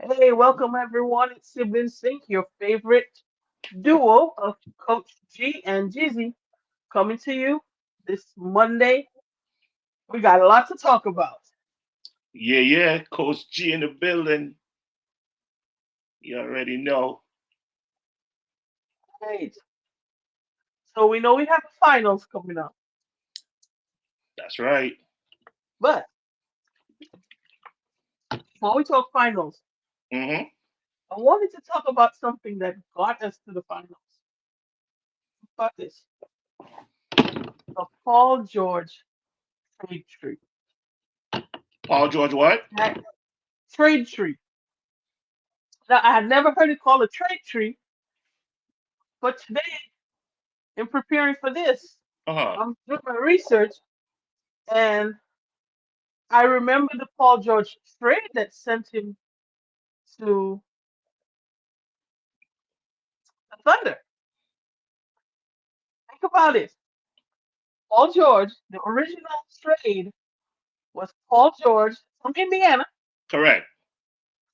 Hey, welcome everyone. It's SiblingSync, your favorite duo of Coach G and Jizzy, coming to you this Monday. We got a lot to talk about. Yeah. Coach G in the building. You already know. Right. So we know we have the finals coming up, That's right. but before we talk finals, Mm-hmm. I wanted to talk about something that got us to the finals. About this, the Paul George trade tree. Paul George, what? That trade tree. Now, I had never heard it called a trade tree, but today, in preparing for this, Uh-huh. I'm doing my research. And I remember the Paul George trade that sent him to the Thunder. Think about it. Paul George, the original trade was Paul George Correct.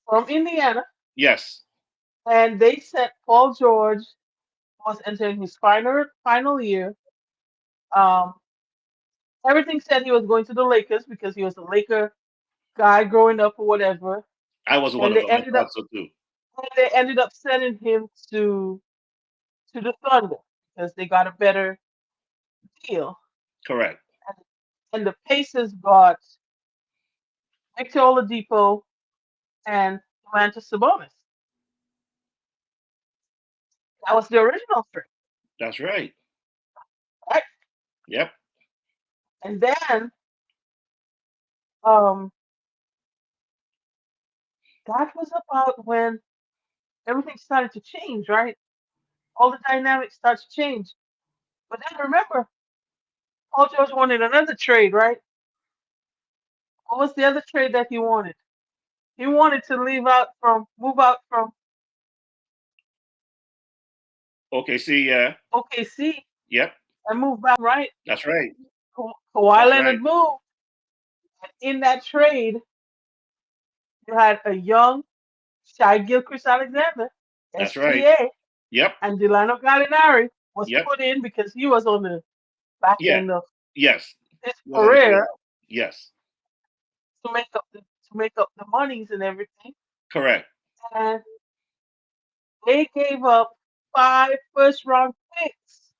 from Indiana, Yes. and they sent Paul George was entering his final year. Um, Everything said he was going to the Lakers because he was a Laker guy growing up or whatever, I was one and of them. I thought so too. they ended up sending him to the Thunder because they got a better deal. Correct. And the Pacers got Victor Oladipo and Domantas Sabonis. That was the original three, That's right. right? Yep. And then um, that was about when everything started to change, right? All the dynamics start to change. But then remember, Paul George wanted another trade, right? What was the other trade that he wanted? He wanted to move out from Okay, see, yeah. OKC Yep. and move back, right? That's right. Kawhi That's right. Leonard moved. And in that trade, you had a young Shai Gilchrist Alexander, That's right. SGA, Yep. and Delano Gallinari was Yep. put in because he was on the back Yeah. end of Yes. his Was on the career bailout. Yes. to make up the monies and everything. Correct. And they gave up 5 first round picks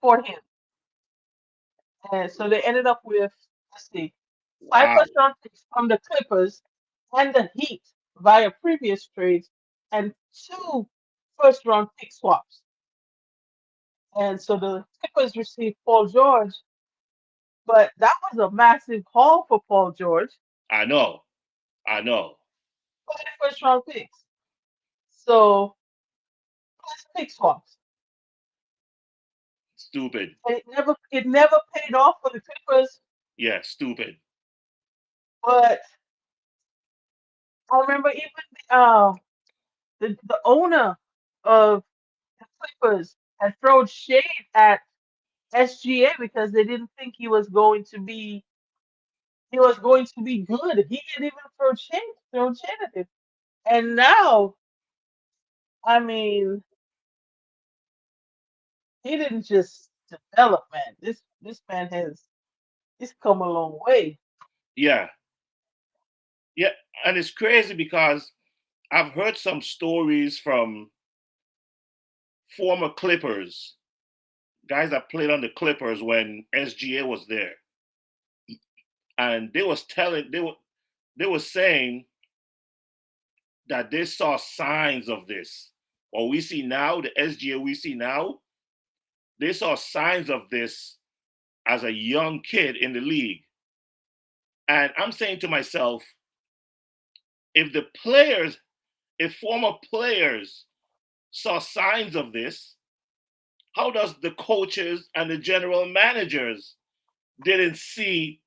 for him. And so they ended up with, let's see, five Wow. first round picks from the Clippers and the Heat via previous trades, and 2 first round pick swaps. And so the Clippers received Paul George, but that was a massive haul for Paul George. I know. I know. 5 first round picks. So plus pick swaps. Stupid. And it never paid off for the Clippers, Yeah, stupid. but I remember even the owner of the Clippers had thrown shade at SGA because they didn't think he was going to be good. He didn't even throw shade at him. And now, I mean, he didn't just develop, man. This man has he's come a long way. Yeah. Yeah. And it's crazy because I've heard some stories from former Clippers, guys that played on the Clippers when SGA was there. And they were saying that they saw signs of this. What we see now, the SGA we see now, they saw signs of this as a young kid in the league. And I'm saying to myself, if the players, if former players saw signs of this, how does the coaches and the general managers didn't see,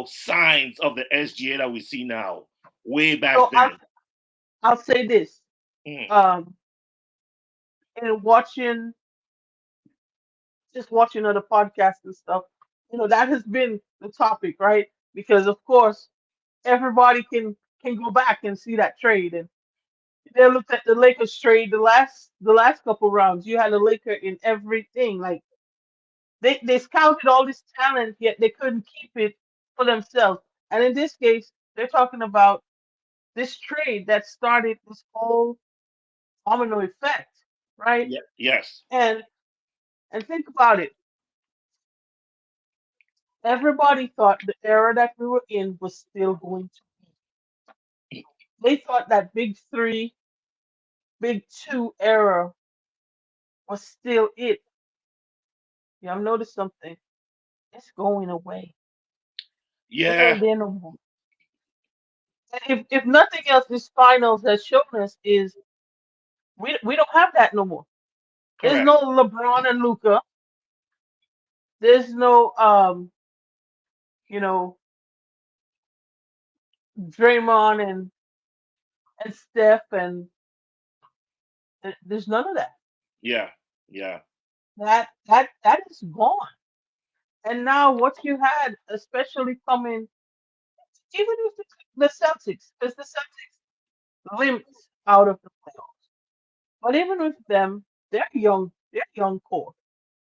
signs of the SGA that we see now way back So then? I'll say this. Mm, Um, in watching other podcasts and stuff, that has been the topic, right? Because of course, everybody can go back and see that trade. And they looked at the Lakers trade the last couple rounds. You had a Laker in everything. Like they scouted all this talent, yet they couldn't keep it for themselves. And in this case, they're talking about this trade that started this whole domino effect, right? Yeah. Yes. And and think about it. Everybody thought the era that we were in was still going to. They thought that big three, big two era was still it. You have noticed something? It's going away. It Yeah. ain't there no more. And if nothing else, this finals has shown us is we don't have that no more. There's Correct. no LeBron and Luca. There's no you know, Draymond and Steph and there's none of that. Yeah. Yeah. That is gone. And now what you had, especially coming, even with the Celtics, because the Celtics limped out of the playoffs. But even with them, they're young core.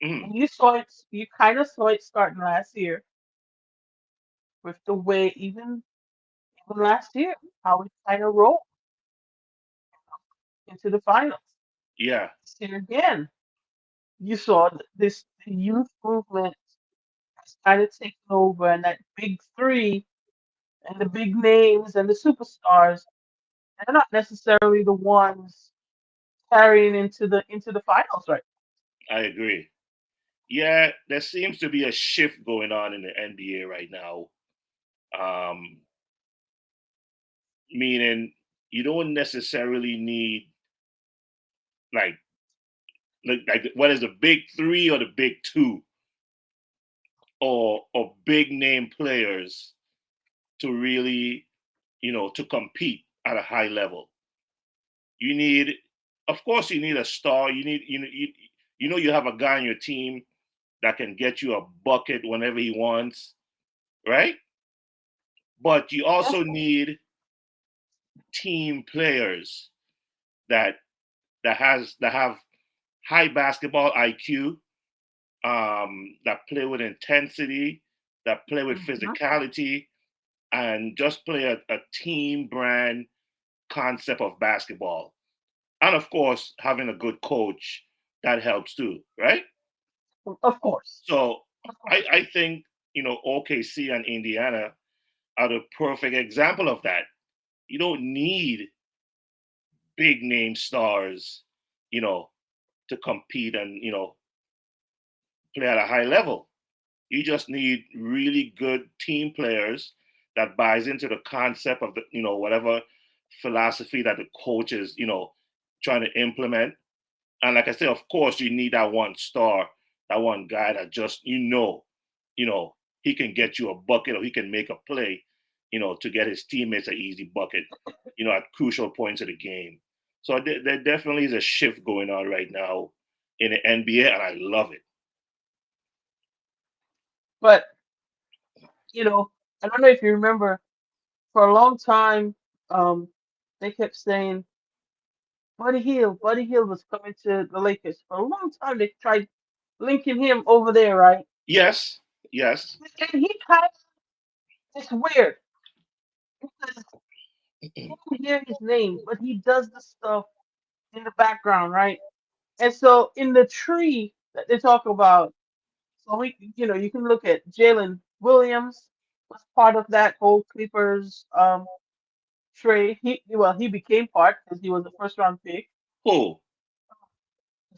Mhm. And you saw it, you kind of saw it starting last year with the way even last year, how it kind of rolled into the finals. Yeah. This year again, you saw this youth movement has kind of taken over, and that big three and the big names and the superstars, they're not necessarily the ones carrying into the finals right I agree. Yeah, there seems to be a shift going on in the NBA right now. Um, Meaning you don't necessarily need like like what is the big three or the big two or big name players to really to compete at a high level. You need, of course, you need a star. You need you have a guy on your team that can get you a bucket whenever he wants, right? But you now. also need team players that that have high basketball IQ, that play with intensity, that play with Mhm. physicality, and just play a team brand concept of basketball. And of course, having a good coach that helps too, right? Of course. So Of course. I think OKC and Indiana are the perfect example of that. You don't need big name stars, you know, to compete and play at a high level. You just need really good team players that buys into the concept of the whatever philosophy that the coach is trying to implement. And like I said, of course, you need that one star, that one guy that just you know, he can get you a bucket or he can make a play, to get his teammates an easy bucket, at crucial points of the game. So there definitely is a shift going on right now in the NBA, and I love it. But I don't know if you remember, for a long time, um, they kept saying Buddy Hill was coming to the Lakers. For a long time, they tried linking him over there, right? Yes, yes. And he kind of it's weird because you don't hear his name, but he does the stuff in the background, right? And so in the tree that they talk about, so you can look at Jalen Williams was part of that whole Clippers trade. He became part because he was the first round pick. Oh,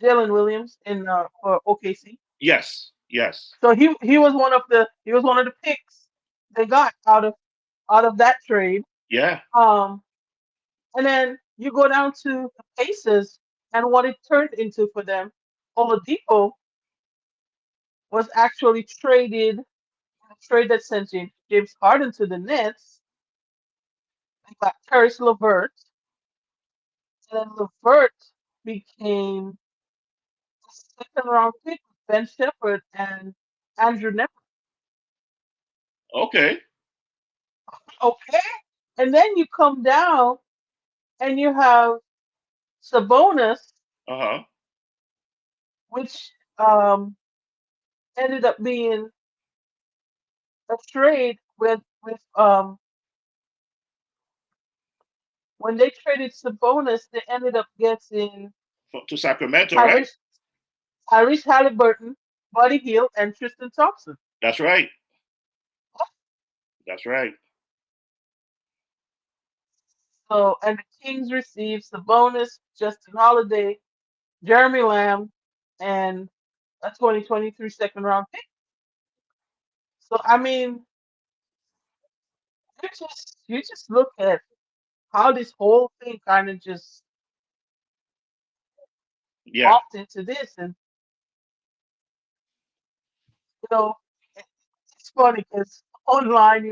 Jalen Williams in for OKC. yes, yes. So he was one of the picks they got out of that trade. Yeah. Um, and then you go down to the Pacers and what it turned into for them. Oladipo was actually traded in a trade that sent James Harden to the Nets. They got Karis LeVert, and then LeVert became the second round pick with Ben Shepherd and Andrew Nemeth. Okay. Okay. And then you come down and you have Sabonis, Uh-huh. which ended up being a trade with when they traded Sabonis, they ended up getting To Sacramento, right? Tyrese Tyrese Halliburton, Buddy Hield, and Tristan Thompson. That's right. That's right. So and the Kings received Sabonis, Justin Holiday, Jeremy Lamb, and a 2023 second round pick. So I mean, you just look at how this whole thing kind of just Yeah. walked into this, and you know, it- it's funny because online,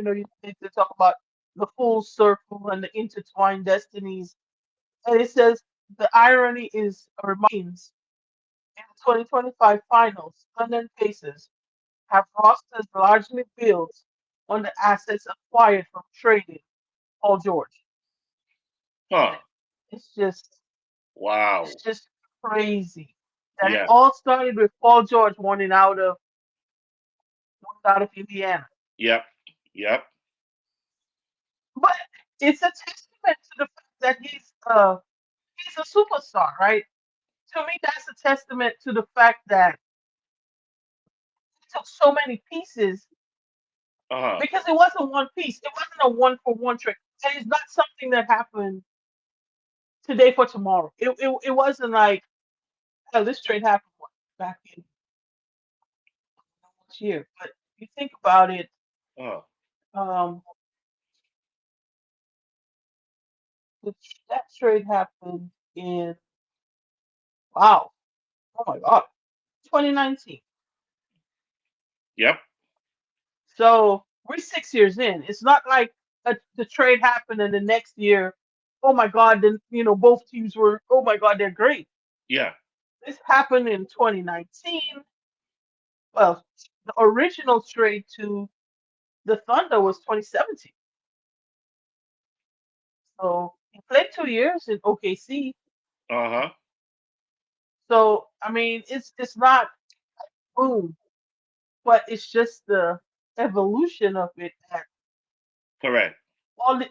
they talk about the full circle and the intertwined destinies, and it says the irony is remains in the 2025 finals. London Pacers have rosters largely built on the assets acquired from trading Paul George. Huh. It's just Wow. it's just crazy that it Yeah. all started with Paul George wanting out of Indiana. Yep. Yep. But it's a testament to the fact that he's a superstar, right? To me, that's a testament to the fact that he took so many pieces Uh-huh. because it wasn't one piece. It wasn't a one for one trick. And it's not something that happened today for tomorrow. It wasn't like, oh, this trade happened back in last year. But if you think about it, Uh-huh. um, the, that trade happened in, wow, oh my God, 2019. Yep. So we're 6 years in. It's not like the trade happened and the next year, oh my God, then both teams were, oh my God, they're great. Yeah. This happened in 2019. Well, the original trade to the Thunder was 2017. So he played 2 years in OKC. Uh-huh. So I mean, it's not boom, but it's just the evolution of it. That Correct.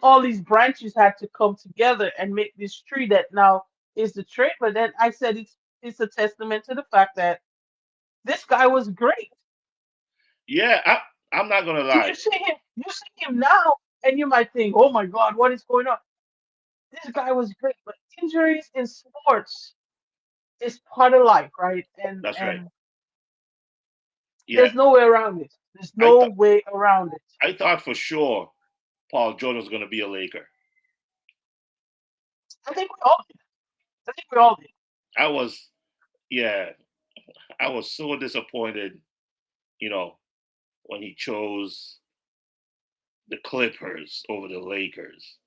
all these branches had to come together and make this tree that now is the trade. But then I said it's a testament to the fact that this guy was great. Yeah, I'm not gonna You lie. see him now, and you might think, oh my God, what is going on? This guy was great, but injuries in sports is part of life, right? And That's right. and Yeah. there's no way around it. There's I no thought way around it. I thought for sure Paul George was gonna be a Laker. I think we all did. I think we all did. I was yeah, I was so disappointed, you know, when he chose the Clippers over the Lakers.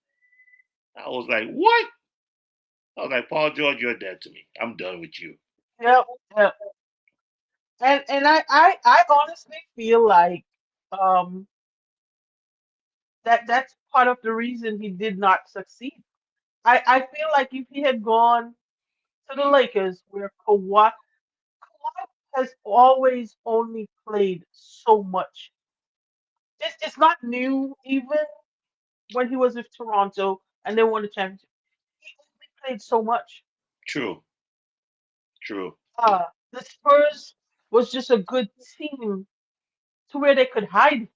I was like, what? I was like, Paul George, you're dead to me. I'm done with you. Yep, yep. And I honestly feel like um that's part of the reason he did not succeed. I feel like if he had gone to the Lakers where Kawhi has always only played so much. It's not new even when he was with Toronto and they won the championship. He only played so much. True, true. The Spurs was just a good team to where they could hide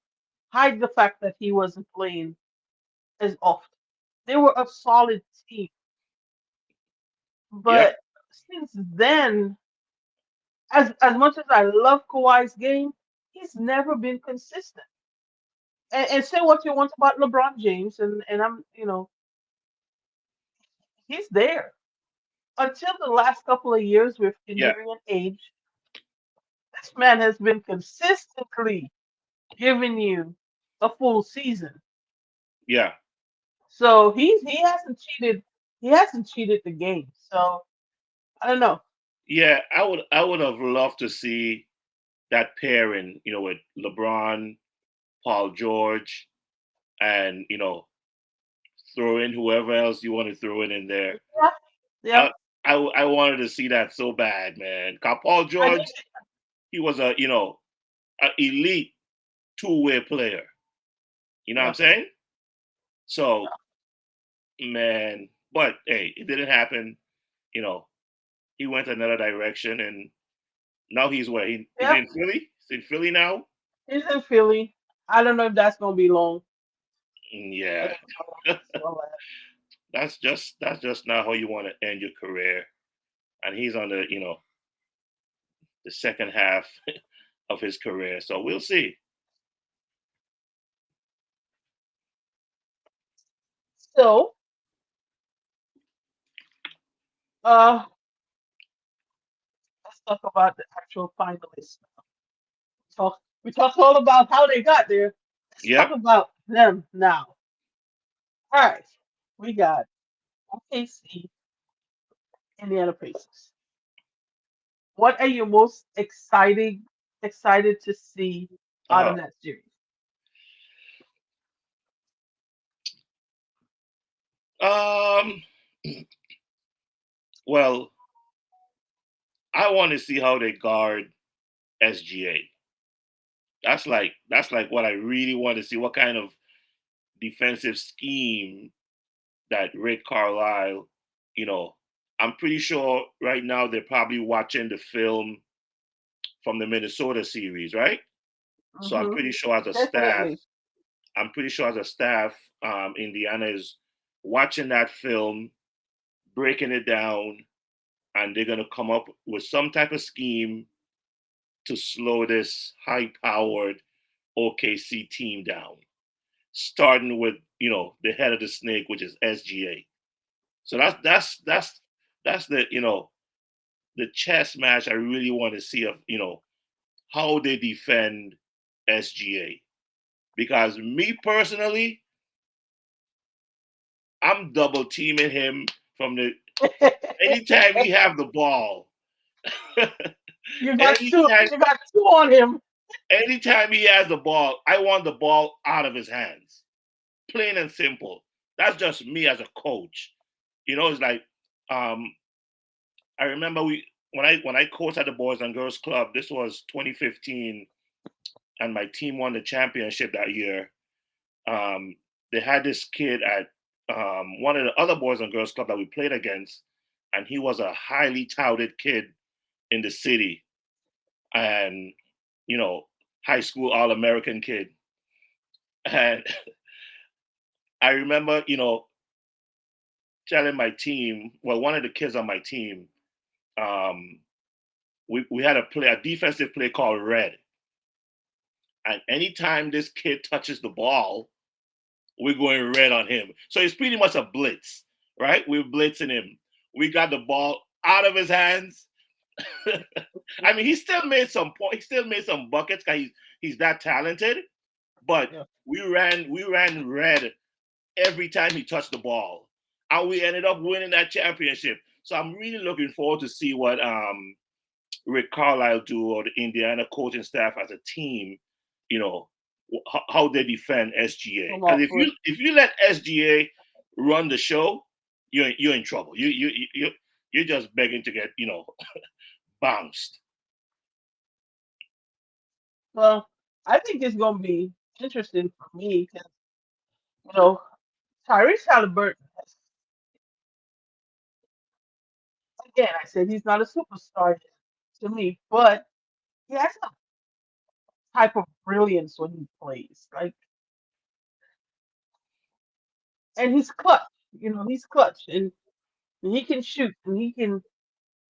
the fact that he wasn't playing as often. They were a solid team. Yep, But since then, as much as I love Kawhi's game, he's never been consistent. And say what you want about LeBron James, and he's there. Until the last couple of years with yeah, injury and age, this man has been consistently giving you a full season. yeah, So he hasn't cheated the game. So I don't know. yeah. I would have loved to see that pairing, with LeBron, Paul George. and throw in whoever else you want to throw in there. Yeah, yeah. I, I wanted to see that so bad, man. 'Cause Paul I think George, he was a elite two-way player. You know what I'm yeah, saying? So, yeah. man, but hey, it didn't happen. You know, he went another direction, and now he's where he's Yeah, in Philly. He's in Philly now. he's in Philly. I don't know if that's gonna be long. I Yeah, don't know. So, that's just not how you want to end your career. And he's on the second half of his career, so we'll see. so uh, let's talk about the actual finalists. We talked all about how they got there. Let's talk Yep. about them now. All right, we got OKC, Indiana Pacers. What are you most excited to see out Uh, of that series? um. Well, I want to see how they guard SGA. That's like what I really want to see. What kind of defensive scheme that Rick Carlisle, you know, I'm pretty sure right now they're probably watching the film from the Minnesota series, right? So I'm Hmm. pretty sure as a staff, Definitely. Indiana is watching that film, breaking it down, and they're gonna come up with some type of scheme to slow this high-powered OKC team down, starting with the head of the snake, which is SGA. So that's the chess match I really want to see of how they defend SGA. Because me personally, I'm double teaming him from the anytime he have the ball. you got two. anytime You got two on him. anytime he has the ball, I want the ball out of his hands. Plain and simple. That's just me as a coach. It's like um I remember when I coached at the Boys and Girls Club, this was 2015, and my team won the championship that year. They had this kid at one of the other Boys and Girls Club that we played against, and he was a highly touted kid in the city, and you know, high school All American kid. And I remember, telling my team, well, one of the kids on my team, um, we had a defensive play called red. And anytime this kid touches the ball, we're going red on him. So it's pretty much a blitz, right? We're blitzing him. We got the ball out of his hands. I mean, he still made some point. He still made some buckets because he's that talented. But Yeah. we ran red every time he touched the ball, and we ended up winning that championship. So I'm really looking forward to see what Rick Carlisle do, or the Indiana coaching staff as a team, you know, how they defend SGA. Come Because up with. if you let SGA run the show, you're in trouble. You're just begging to get bounced. Well, I think it's gonna be interesting for me because you know Tyrese Halliburton. Again, I said he's not a superstar yet to me, but he has a type of brilliance when he plays. Like, and he's clutch. He's clutch, and he can shoot, and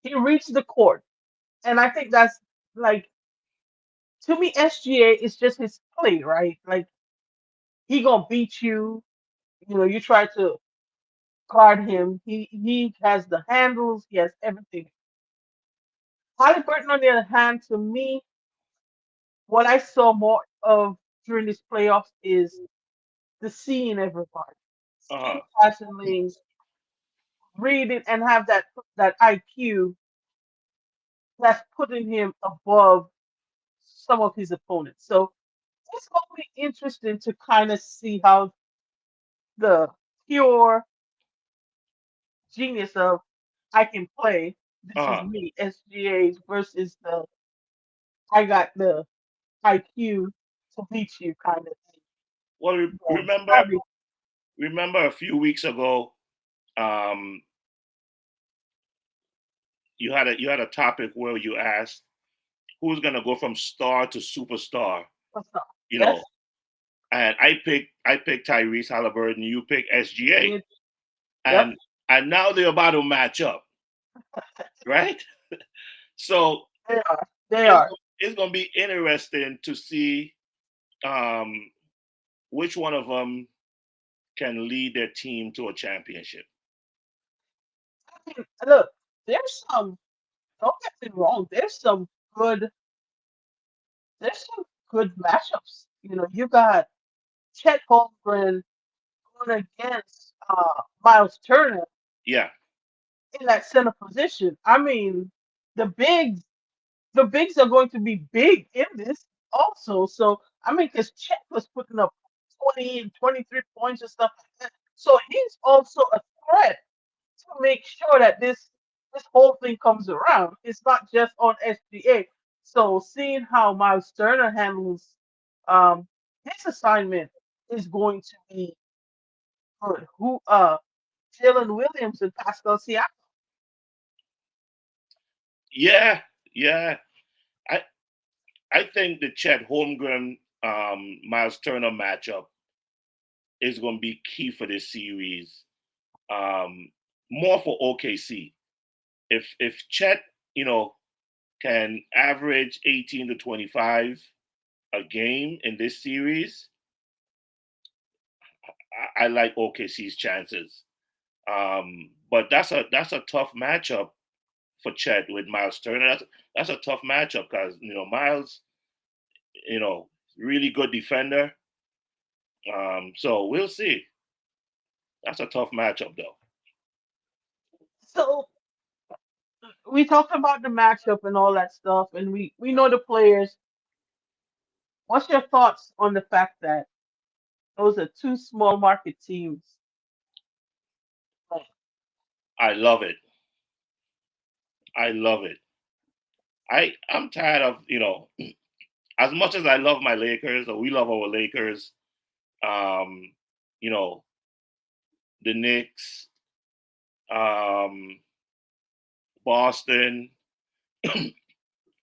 he reaches the court. And I think that's like to me, SGA is just his play, right? Like he gonna beat you. You try to guard him. He has the handles. He has everything. Halliburton, on the other hand, to me, what I saw more of during this playoffs is the seeing everybody, seeing Uh, passing lanes, reading, and have that IQ that's putting him above some of his opponents. So it's going to be interesting to kind of see how the pure genius of I can play. This is Uh, me, SGAs versus the I got the IQ to beat you kind of thing. well, So that'd be remember a few weeks ago, um, you had a topic where you asked who's gonna go from star to superstar, what's up. you Yes, know, and I picked Tyrese Halliburton, you pick SGA, did. Yep, and now they're about to match up, right? So they are. They are. it's gonna be interesting to see um, which one of them can lead their team to a championship. I mean, look, don't get me wrong, good, there's some good matchups. You know, you got Chet Holmgren going against Miles Turner Yeah, in that center position. I mean, the bigs, the bigs are going to be big in this also. So I mean, because Chet was putting up 20 and 23 points and stuff like that. So he's also a threat to make sure that this whole thing comes around. It's not just on SGA. So seeing how Miles Turner handles um his assignment is going to be good. Who Jalen Williams and Pascal Siakam. yeah, yeah. I I think the Chet Holmgren Miles Turner matchup is going to be key for this series. Um, More for OKC. If Chet, you know, can average 18 to 25 a game in this series, I like OKC's chances. But that's a tough matchup for Chet with Miles Turner. That's a tough matchup because Miles, really good defender. So we'll see. That's a tough matchup though. So we talked about the matchup and all that stuff, and we know the players. What's your thoughts on the fact that those are two small market teams? I love it. I love it. I'm tired of as much as I love my Lakers or we love our Lakers. Um, you know the Knicks, um, Boston,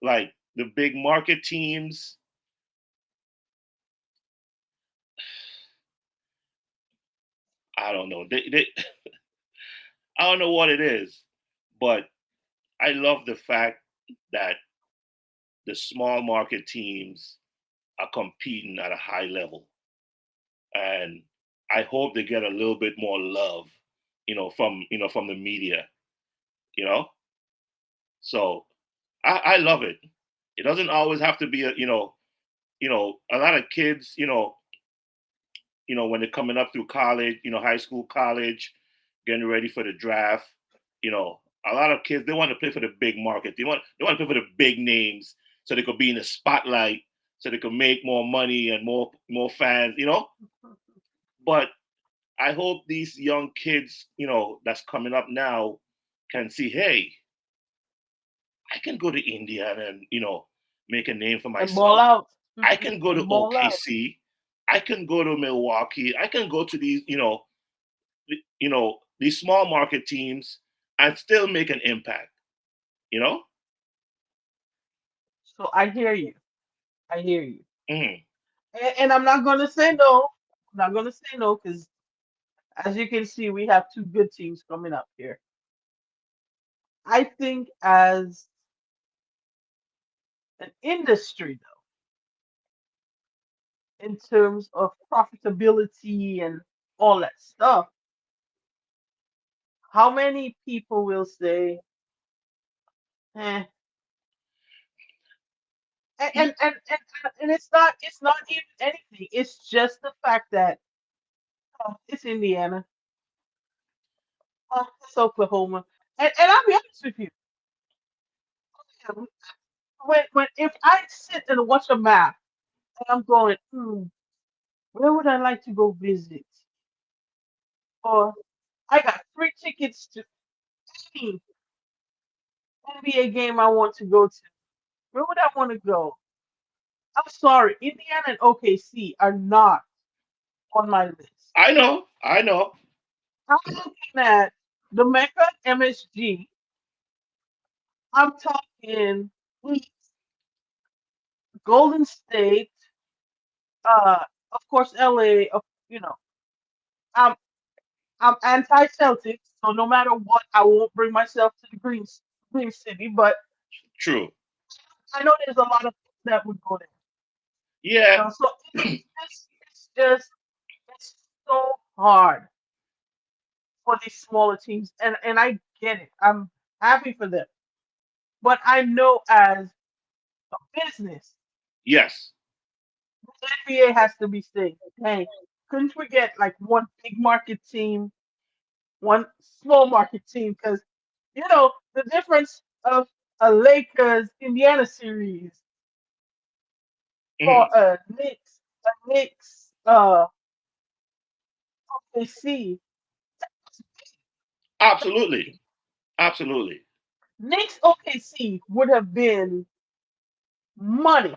like the big market teams. I don't know. I don't know what it is, but I love the fact that the small market teams are competing at a high level, and I hope they get a little bit more love, from the media, you know. So I love it. It doesn't always have to be a lot of kids, when they're coming up through college, high school, college, getting ready for the draft, a lot of kids they want to play for the big market. They want to play for the big names so they could be in the spotlight, so they could make more money and more fans. But I hope these young kids, that's coming up now, can see, hey, I can go to India and make a name for And ball myself. out. I can go to And ball out. OKC. I can go to Milwaukee. I can go to these, these small market teams and still make an impact. You know. So I hear you. I hear you. Mm. And I'm not going to say no. I'm not going to say no because, as you can see, we have two good teams coming up here. I think as an industry, though, in terms of profitability and all that stuff, how many people will say, eh, and it's not even anything. It's just the fact that it's Indiana, it's Oklahoma, and I'll be honest with you. When if I sit and watch a map and I'm going, where would I like to go visit? Or I got 3 tickets to any NBA game I want to go to. Where would I want to go? I'm sorry, Indiana and OKC are not on my list. I know, I know. I'm looking at the Mecca MSG. I'm talking Golden State, uh, of course, LA. You know, I'm I'm anti-Celtics, so no matter what, I won't bring myself to the Green City. But True. I know there's a lot of people that would go there. Yeah. So it's just it's so hard for these smaller teams, and I get it. I'm happy for them, but I know as a business, Yes. the NBA has to be saying, hey, couldn't we get like one big market team, one small market team? Because the difference of a Lakers Indiana series or Mhm. a Knicks OKC. Absolutely. Absolutely. Knicks OKC would have been money.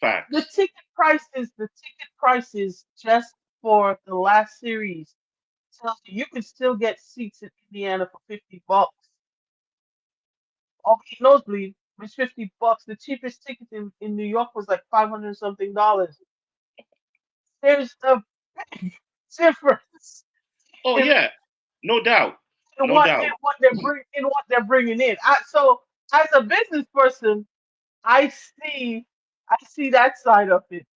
Facts. The ticket prices just for the last series tells you can still get seats in Indiana for $50. Okay, nosebleed was $50. The cheapest ticket in New York was like 500 something dollars. There's a big difference Oh in, yeah. No doubt. in No what doubt. they're bringing in. So as a business person, I see I see that side of it.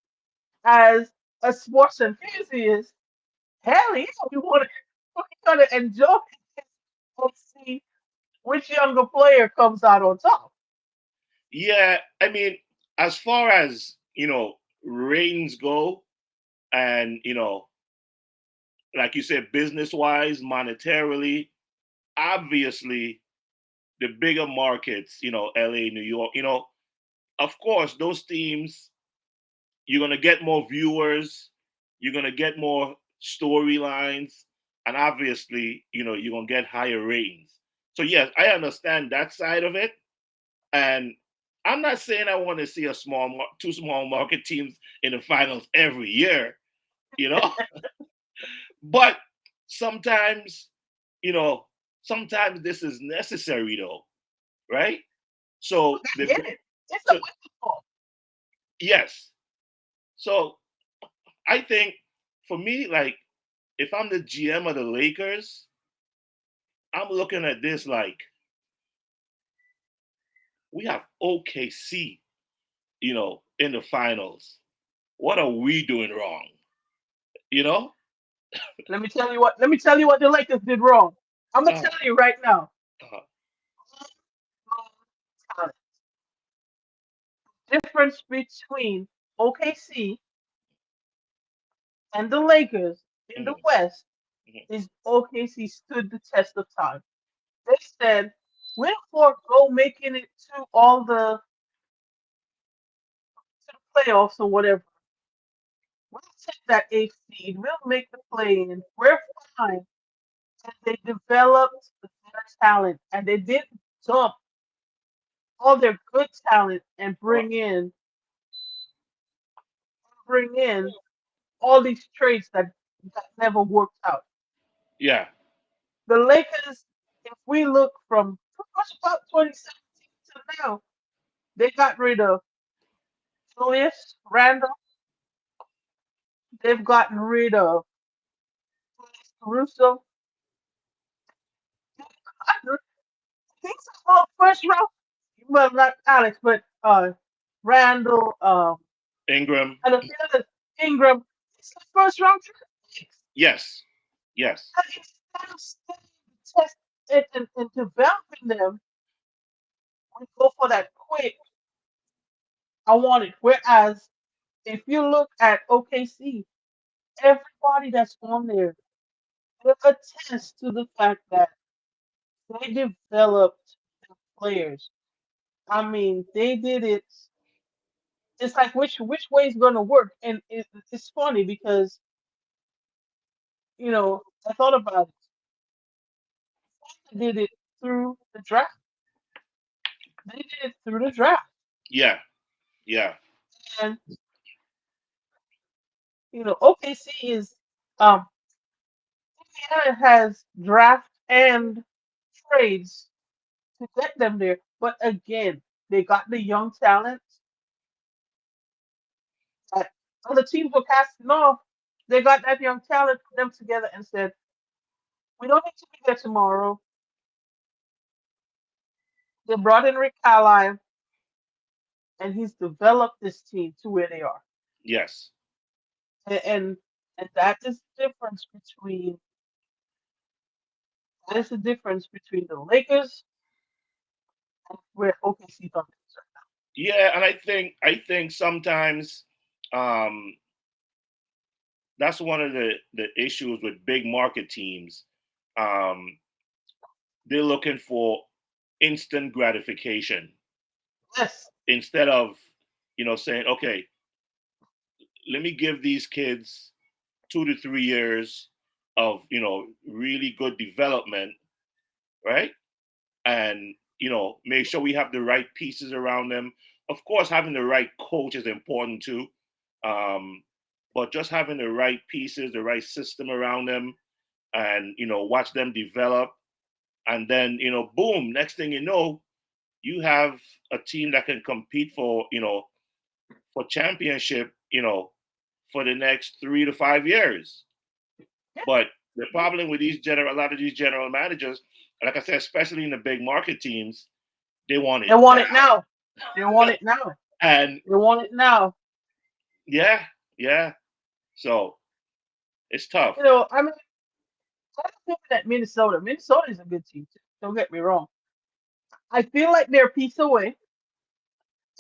As a sports enthusiast, hell yeah, we want to enjoy it and see which younger player comes out on top. Yeah. I mean, as far as ratings go, and like you said, business wise, monetarily, obviously, the bigger markets, LA, New York, of course, those teams, you're going to get more viewers, you're going to get more storylines, and obviously, you're going to get higher ratings. So, yes, I understand that side of it. And I'm not saying I want to see two small market teams in the finals every year, you know, but sometimes, you know, sometimes this is necessary though, right? So I the get it. It's a so wake call. yes. So I think for me, like if I'm the GM of the Lakers, I'm looking at this like we have OKC, in the finals. What are we doing wrong? You know? Let me tell you what the Lakers did wrong. I'm gonna Uh, tell you right now. uh, Talent. Difference between OKC and the Lakers in the mhm, West mhm. is OKC stood the test of time. They said, we'll forego making it to all the playoffs or whatever. We'll take that eighth seed. We'll make the play in. We're fine. And they developed their talent, and they didn't dump all their good talent and Uh, bring in all these trades that never worked out. yeah. The Lakers, if we look from pretty much about 2017 to now, they got rid of Julius Randle. They've gotten rid of Caruso. I think so. First round. Well, not Alex, but Randall, Ingram. and a few others. Ingram. It's the first round picks. Yes. Yes. And instead of studying the test and developing them, we go for that quick. I want it. Whereas if you look at OKC, everybody that's on there, they attest to the fact that they developed players. I mean, they did it it's like which way is going to work, and it's funny because I thought about it. They did it through the draft. They did it through the draft, Yeah, yeah, and OKC is um Indiana has draft and trades to get them there, but again, they got the young talent that other teams were casting off. They got that young talent, put them together, and said, "We don't need to be there tomorrow." They brought in Rick Carlisle, and he's developed this team to where they are. yes, And that is the difference between the Lakers and where OKC Thunder is right yeah. And I think sometimes um, that's one of the issues with big market teams. Um, they're looking for instant gratification now. Yes, instead of saying, okay, let me give these kids 2 to 3 years of really good development, right? And make sure we have the right pieces around them. Of course, having the right coach is important too, um, but just having the right pieces, the right system around them, and watch them develop, and then boom, next thing you know, you have a team that can compete for championship, for the next 3 to 5 years. yeah, But the problem with a lot of these general managers, like I said, especially in the big market teams, they want they it want now. it now. They want it now. And They want it now. yeah, yeah. So it's tough. I mean, I don't think that Minnesota. Minnesota is a good team too. Don't get me wrong. I feel like they're a piece away,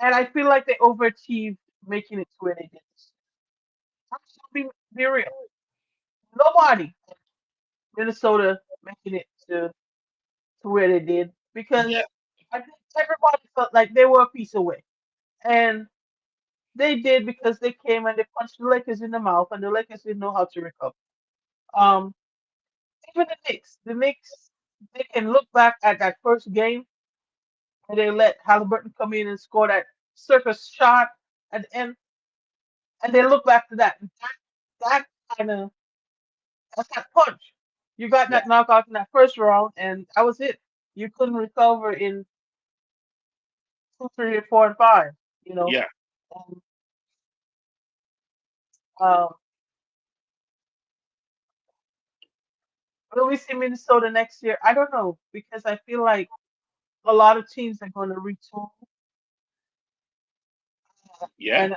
and I feel like they overachieved making it to where they did. Let's be real. Nobody in Minnesota making it to where they did Yeah, because I think everybody felt like they were a piece away. And they did because they came and they punched the Lakers in the mouth, and the Lakers didn't know how to recover. Um, Even the Knicks, they can look back at that first game and they let Halliburton come in and score that circus shot at the end, and they look back to that. That kind of that's that punch. You got yeah, that knockout in that first round, and that was it. You couldn't recover in two, three, four, and five. You know, yeah, and um, will we see Minnesota next year? I don't know because I feel like a lot of teams are going to retool, yeah, and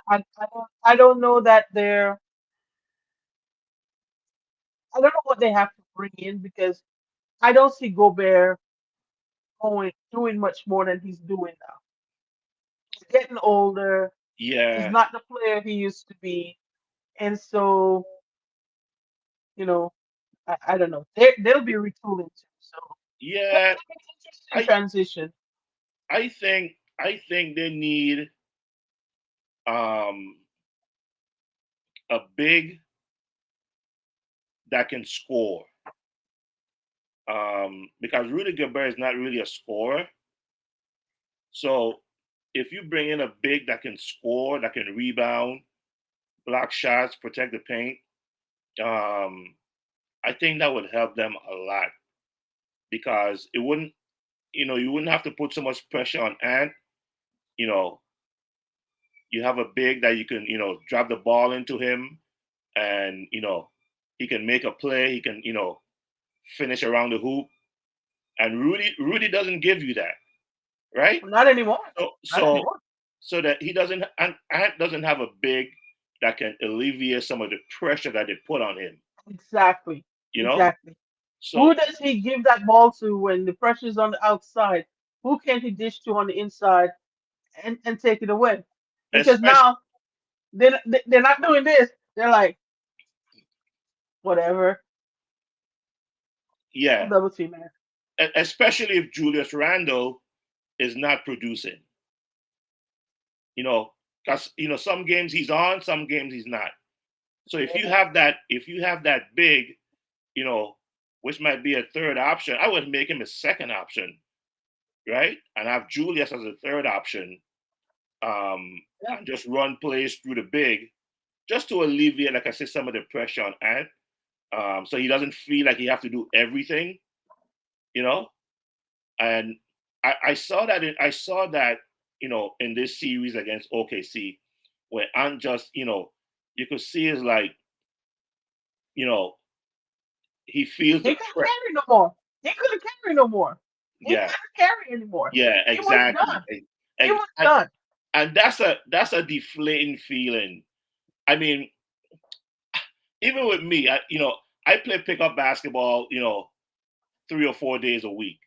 I don't know that I don't know what they have to bring in because I don't see Gobert doing much more than he's doing now. He's getting older. He's yeah, not the player he used to be, and so you know I don't know. They'll be retooling too. So yeah. it's an interesting I transition. I think they need um a big that can score. Because Rudy Gobert is not really a scorer. So if you bring in a big that can score, that can rebound, block shots, protect the paint, um, I think that would help them a lot because it wouldn't, you wouldn't have to put so much pressure on Ant. You know, you have a big that you can, drop the ball into him and, he can make a play. He can, finish around the hoop. And Rudy doesn't give you that, right? Not anymore. So, Not so, anymore. so that he doesn't, and Ant doesn't have a big that can alleviate some of the pressure that they put on him, Exactly. you know? Exactly. So, Who does he give that ball to when the pressure's on the outside? Who can he dish to on the inside and take it away? Because especially, now they're not doing this. They're like, whatever, we'll yeah, double team man. especially if Julius Randle is not producing. You know, because some games he's on, some games he's not. So Yeah. if you have that big, you know, which might be a third option, I would make him a second option, right? And have Julius as a third option, Yeah. and just run plays through the big, just to alleviate, like I said, some of the pressure on Ant, so he doesn't feel like he have to do everything, you know. And I saw that in this series against OKC, where Ant just you could see is like you know he feels the He couldn't pressure. carry no more. He couldn't carry no more. He Yeah, couldn't carry anymore. yeah, He was exactly. done. He was And, done. and that's a deflating feeling. I mean, even with me, I play pickup basketball, 3 or 4 days a week,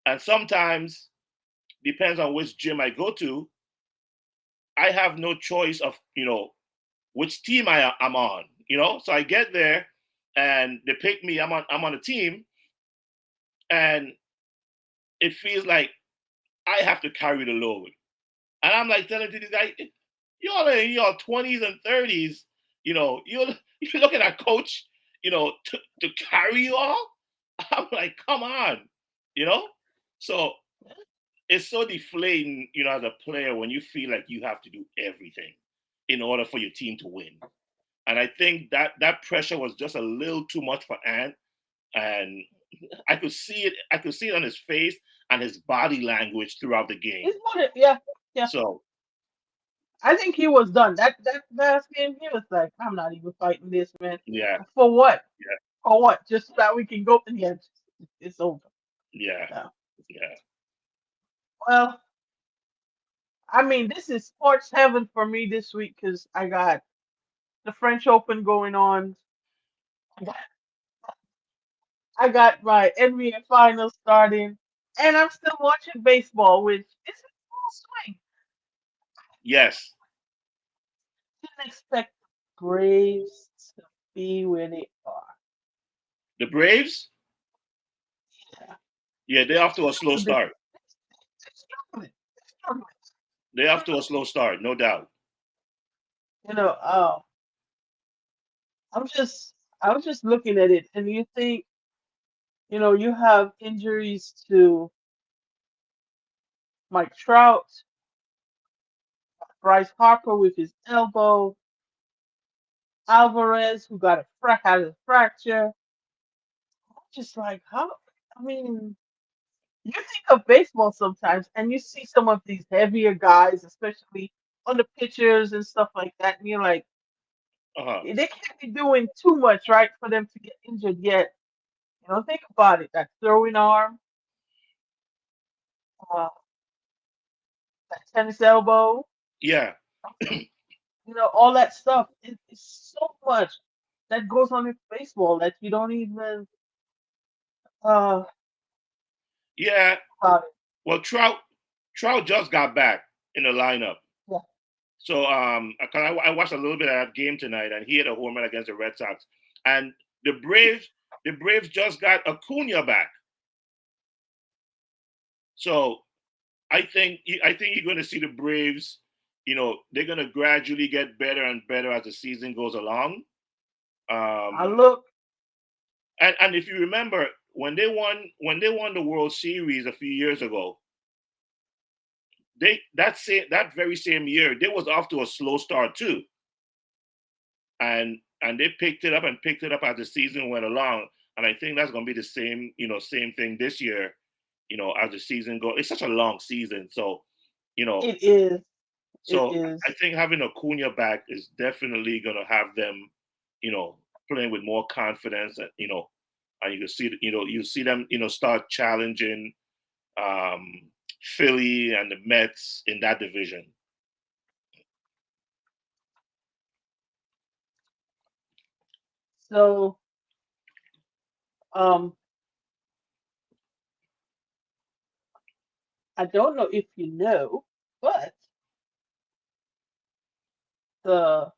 and sometimes depends on which gym I go to. I have no choice of which team I'm on. So I get there and they pick me. I'm on a team, and it feels like I have to carry the load. And I'm like telling these guys, y'all are in your 20s and 30s. You're you're looking at coach, to carry you all. I'm like, come on, you know. So it's so deflating, as a player when you feel like you have to do everything in order for your team to win. And I think that pressure was just a little too much for Ant, and I could see it. I could see it on his face and his body language throughout the game. He's won it. Yeah. Yeah. So I think he was done. That last game, he was like, I'm not even fighting this, man. yeah, For what? yeah, For what? Just so that we can go in the end. It's over. yeah, Yeah. yeah. Well, I mean, this is sports heaven for me this week because I got the French Open going on. I got, I got my NBA finals starting, and I'm still watching baseball, which is in full swing. Yes, Didn't expect the Braves to be where they are. the Braves. Yeah. Yeah, they're They're off to a slow struggling. start. They're struggling. They're struggling. They're off to a slow start, no doubt. You know, I'm just, I was just looking at it, and you think, you have injuries to Mike Trout, Bryce Harper with his elbow, Alvarez who got had a fracture. Just like how? I mean, you think of baseball sometimes, and you see some of these heavier guys, especially on the pitchers and stuff like that, and you're like, Uh-huh. they can't be doing too much, right, for them to get injured yet. Think about it. That throwing arm, uh, that tennis elbow, Yeah, all that stuff. It's so much that goes on in baseball that you don't even uh yeah. about it. Well, Trout just got back in the lineup. Yeah. So I watched a little bit of that game tonight, and he had a home run against the Red Sox. And the Braves, the Braves just got Acuna back. So I think you're going to see the Braves. They're going to gradually get better and better as the season goes along. I Um, look. and if you remember when they won the World Series a few years ago, that very same year they was off to a slow start too, and they picked it up as the season went along. And I think that's going to be the same thing this year. As the season goes, it's such a long season, so you know It is. It so I is. think having Acuna back is definitely going to have them, you know, playing with more confidence, and you can see, you see them, start challenging um, Philly and the Mets in that division. So, um, I don't know if you know, but the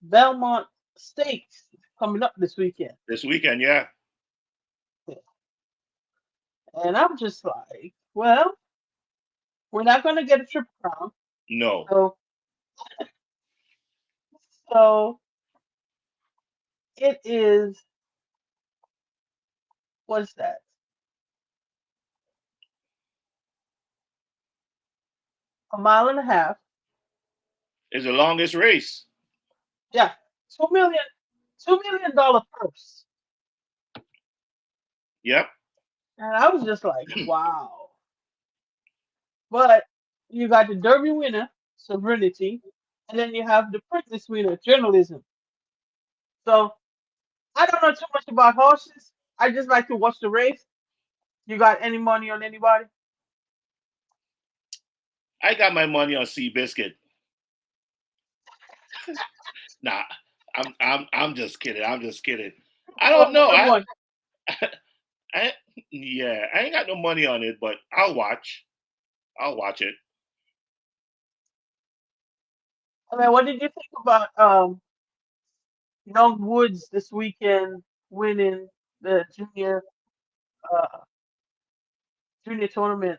Belmont Stakes is coming up this weekend. This weekend, yeah. And I'm just like, well, we're not going to get a triple crown. No. So, so it is, what's that? A mile and a half. It's the longest race. Yeah, 2 million, $2 million purse. Yep. And I was just like, wow. But you got the Derby winner, Serenity, and then you have the Princess winner, Journalism. So I don't know too much about horses. I just like to watch the race. You got any money on anybody? I got my money on Seabiscuit. Nah, I'm just kidding. I'm just kidding. I don't know. What one? I yeah, I ain't got no money on it, but I'll watch. I'll watch it. I mean, what did you think about Young Woods this weekend winning the uh junior tournament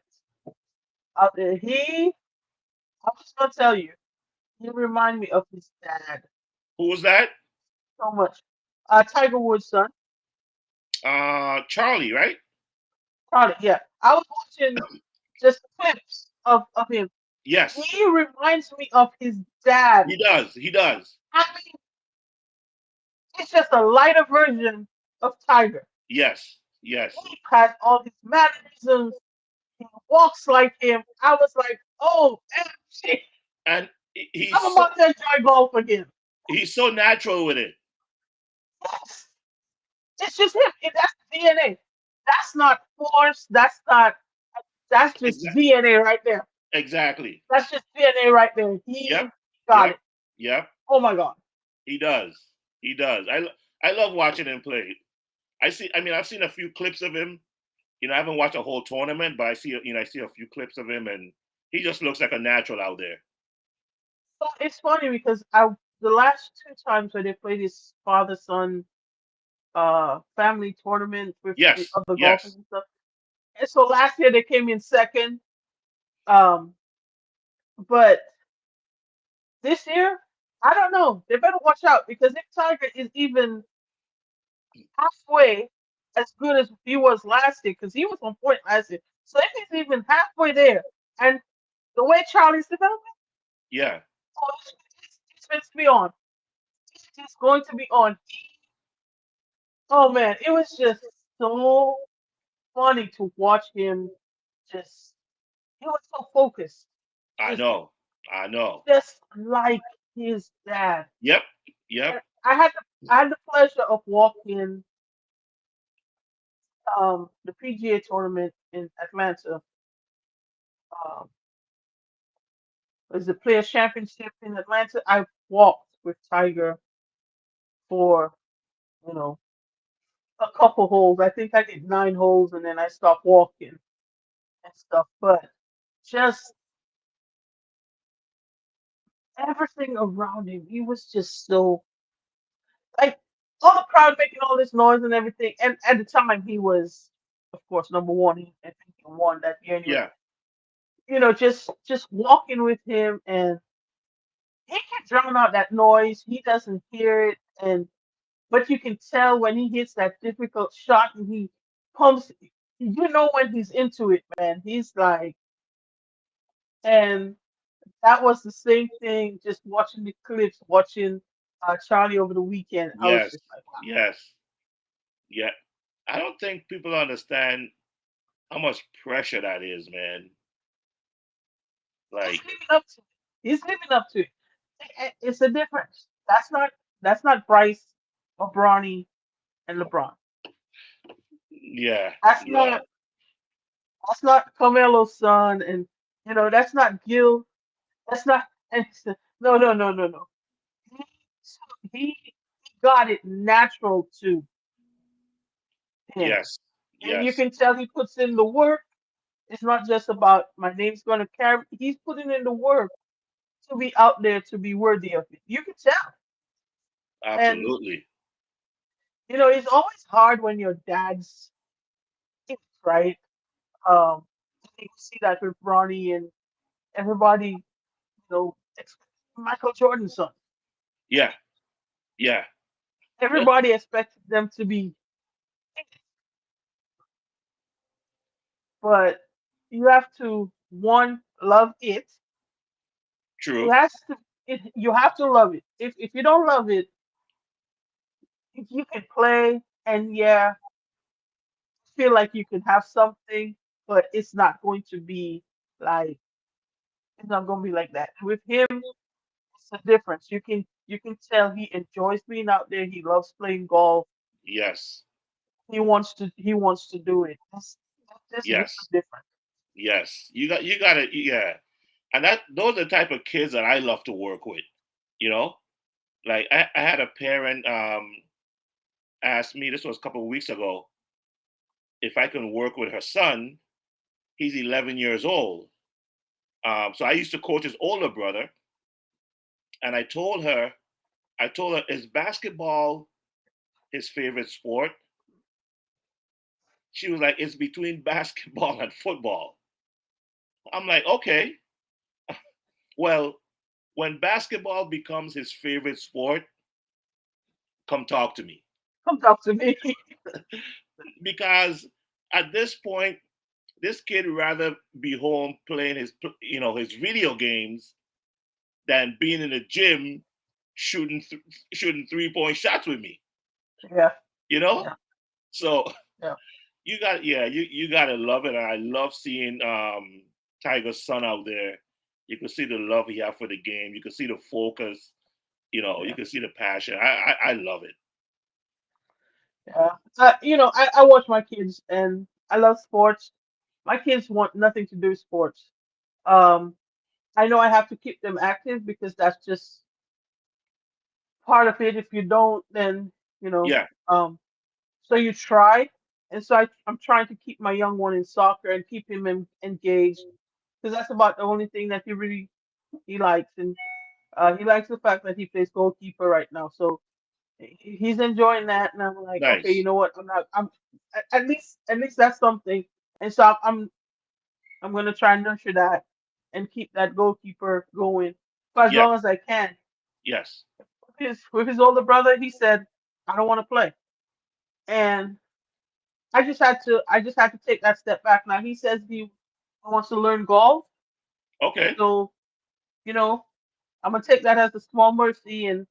out there? I'm just gonna tell you, he remind me of his dad Who was that? so much. Tiger Woods' son, Charlie, right? Charlie. Yeah, I was watching just clips of him. Yes, He reminds me of his dad. he does. He does. I mean, it's just a lighter version of Tiger. Yes, yes. He has all his mannerisms. He walks like him. I was like, oh, shit. And I'm about to enjoy golf again. he's so natural with it. Yes. It's just him. That's DNA. That's not force. That's just Exactly. DNA right there. Exactly. That's just DNA right there. Yep. He got Yep. it. Yep. Oh my God. He does. He does. I love watching him play. I see. I mean, I've seen a few clips of him. I haven't watched a whole tournament, but I see a few clips of him, and he just looks like a natural out there. So it's funny because the last two times where they played this father son family tournament with the Yes. other golfers Yes. and stuff. And so last year they came in second. Um, but this year, I don't know. They better watch out because if Tiger is even halfway as good as he was last year, because he was on point last year. So if he's even halfway there, and the way Charlie's developing, Yeah. oh, it's going to be on. It's going to be on. Oh man, it was just so funny to watch him. Just he was so focused, I just know. I know. just like his dad. Yep. Yep. And I had the pleasure of walking the PGA tournament in Atlanta. Um, it was the Players Championship in Atlanta. I walked with Tiger for you know a couple holes. I think I did 9 holes, and then I stopped walking and stuff. But just everything around him, he was just so like all the crowd making all this noise and everything. And at the time, he was, of course, number one. I think he won that year anyway. Yeah. Just walking with him, and he can drown out that noise. He doesn't hear it, and but you can tell when he hits that difficult shot and he pumps. You know when he's into it, man. He's like, and that was the same thing. Just watching the clips, watching Charlie over the weekend, I was Yes. just like, wow. Yes. Yeah. I don't think people understand how much pressure that is, man. He's Like, living up to it. He's living up to it. It's a difference. That's not Bryce or Bronny and LeBron. yeah. That's Yeah. not that's not Carmelo's son, and that's not Gil. That's not. And no, no, no, no, no. He, he got it natural to him, Yes. and you Yes. can tell he puts in the work. It's not just about my name's going to carry. He's putting in the work to be out there to be worthy of it. You can tell, and Absolutely. it's always hard when your dad's kids, right? You see that with Ronnie and everybody. know, Michael Jordan's son. Yeah. Yeah. Everybody expected them to be, but you have to one love it. It True. has to. You have to love it. If you don't love it, if you can play and yeah, feel like you can have something, but it's not going to be like it's not going to be like that. With him, it's a difference. You can tell he enjoys being out there. He loves playing golf. Yes. He wants to do it. This is Yes. different. Yes. You got to, yeah. And that those are the type of kids that I love to work with. You know, like I had a parent ask me, this was a couple of weeks ago, if I can work with her son. He's 11 years old. So I used to coach his older brother, and I told her, is basketball his favorite sport? She was like, it's between basketball and football. I'm like, okay, well, when basketball becomes his favorite sport, come talk to me. Come talk to me. Because at this point, this kid would rather be home playing his video games than being in the gym shooting 3-point shots with me. Yeah, You know, yeah, so yeah, you gotta love it. And I love seeing Tiger's son out there. You can see the love he have for the game. You can see the focus. You yeah, can see the passion. I love it. yeah. I watch my kids and I love sports. My kids want nothing to do with sports. Um, I know I have to keep them active because that's just part of it. If you don't, then you know. Yeah, Um, so you try, and so I'm trying to keep my young one in soccer and keep him engaged because that's about the only thing that he likes, and he likes the fact that he plays goalkeeper right now. So he's enjoying that, and I'm like, okay, you nice. know what? I'm at least that's something, and so I'm gonna try and nurture that and keep that goalkeeper going for as Yeah, long as I can. yes. With his older brother, he said, I don't want to play, and I just had to take that step back. Now he says he wants to learn golf, Okay. so you know I'm gonna take that as a small mercy and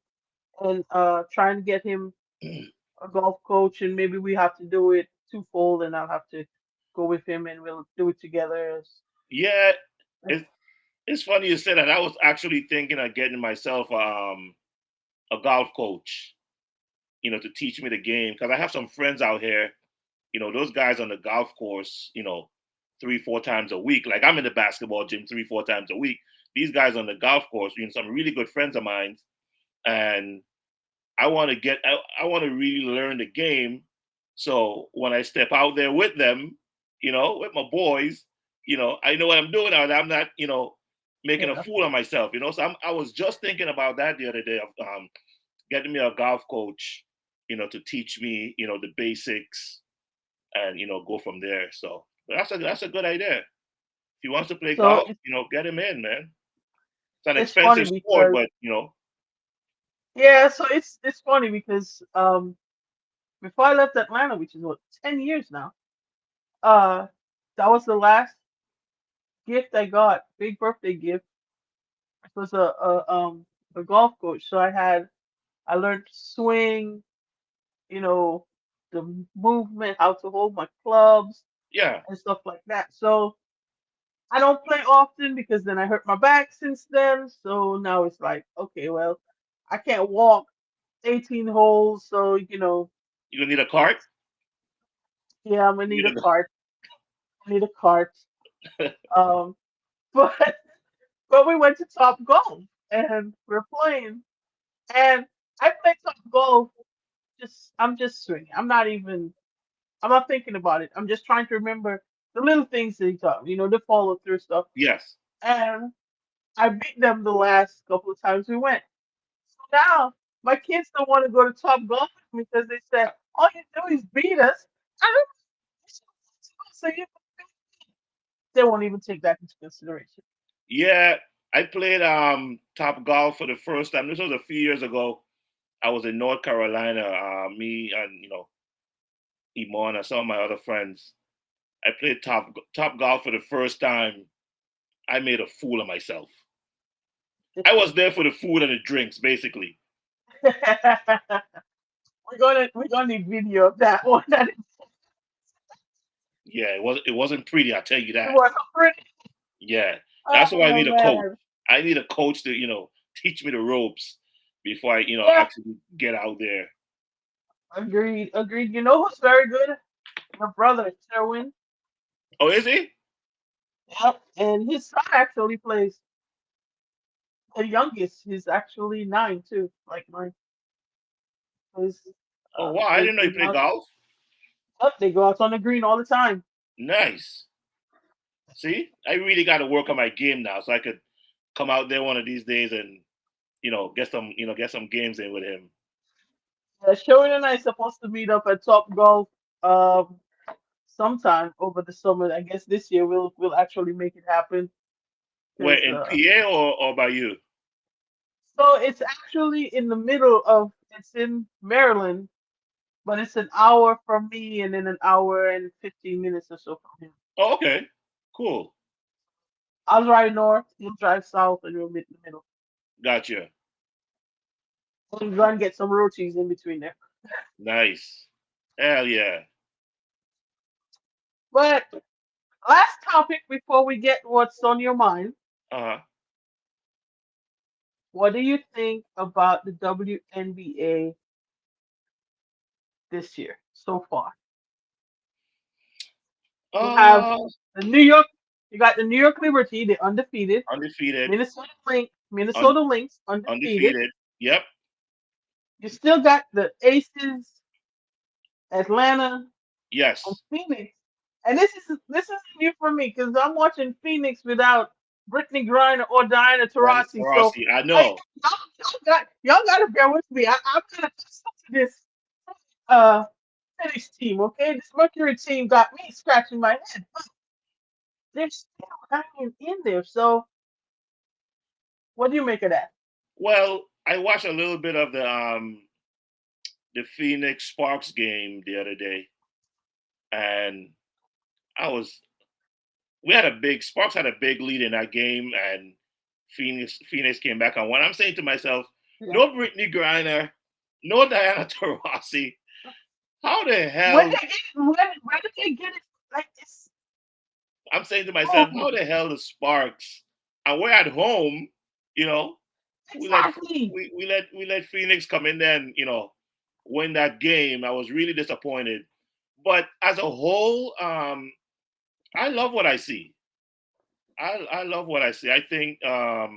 try and get him a golf coach, and maybe we have to do it twofold, and I'll have to go with him, and we'll do it together. Yeah, As, it, it's funny you said that. I was actually thinking of getting myself a golf coach, to teach me the game because I have some friends out here. Those guys on the golf course, 3, 4 times a week. Like I'm in the basketball gym 3, 4 times a week. These guys on the golf course, some really good friends of mine, and I want to really learn the game. So when I step out there with them, with my boys, I know what I'm doing now. I'm not, making a yeah. fool of myself. So I was just thinking about that the other day of getting me a golf coach, to teach me, the basics and go from there. So but that's a good idea. If he wants to play So golf, get him in, man. It's an it's funny expensive sport, because but yeah, so it's funny because before I left Atlanta, which is what 10 years now, uh, that was the last gift I got, big birthday gift. It was a golf coach. So I learned to swing, you know, the movement, how to hold my clubs yeah, and stuff like that. So I don't play often because then I hurt my back since then. So now it's like, okay, well, I can't walk 18 holes. So, you gonna need a cart. yeah, I'm gonna need You a gonna cart. I need a cart. Um, but but we went to Top Golf and we're playing. And I play Top Golf. I'm just swinging. I'm not thinking about it. I'm just trying to remember the little things that he taught me, the follow through stuff. yes. And I beat them the last couple of times we went. So now my kids don't want to go to Top Golf with me because they said, all you do is beat us. I don't so they won't even take that into consideration. Yeah, I played top golf for the first time. This was a few years ago. I was in North Carolina. Me and Iman and some of my other friends. I played top golf for the first time. I made a fool of myself. I was there for the food and the drinks, basically. we're gonna need video of that one. That it Yeah, it wasn't pretty. I tell you that. was pretty. Yeah, that's why I Oh need a coach. man. I need a coach to teach me the ropes before I Yeah, actually get out there. agreed, agreed. You know who's very good? Your brother, Sherwin. Oh, is he? Yep. And his son actually plays the youngest. He's actually 9 too, like mine. Plays Oh wow, I plays didn't know the you play young. golf. Yep, they go out on the green all the time. Nice. See, I really got to work on my game now, so I could come out there one of these days and get some games in with him. Sherwin and I are supposed to meet up at Top Golf um sometime over the summer. I guess this year we'll actually make it happen Where because in PA or by you? so it's actually in the middle of it's in Maryland, but it's an hour from me and then an hour and 15 minutes or so from him. Oh, okay, cool. I'll drive north, he'll drive south, and we'll meet in the middle. Gotcha. We'll go and get some rotis in between there. Nice. Hell yeah. But last topic before we get what's on your mind. Uh huh. What do you think about the WNBA this year so far? You have Uh, the New York, you got the New York Liberty, they're undefeated. undefeated. Minnesota Lynx, undefeated. Undefeated. Yep. You still got the Aces, Atlanta, and Yes. Phoenix. And this is new for me because I'm watching Phoenix without Brittany Griner or Diana Diana Taurasi. So Taurasi. I I, know. y'all got to bear with me. I'm gonna to this uh Phoenix team. Okay, this Mercury team got me scratching my head. But they're still hanging in there. So what do you make of that? Well, I watched a little bit of the Phoenix Sparks game the other day, and I was we had a big Sparks had a big lead in that game, and Phoenix came back on one. I'm saying to myself, Yeah. no Brittany Griner, no Diana Taurasi. How the When hell? they get when did they get it like this? I'm saying to myself, Oh, how the hell the Sparks? And we're at home, you know. We let exactly. we let Phoenix come in there and win that game. I was really disappointed, but as a whole, I love what I see. I love what I see. I think the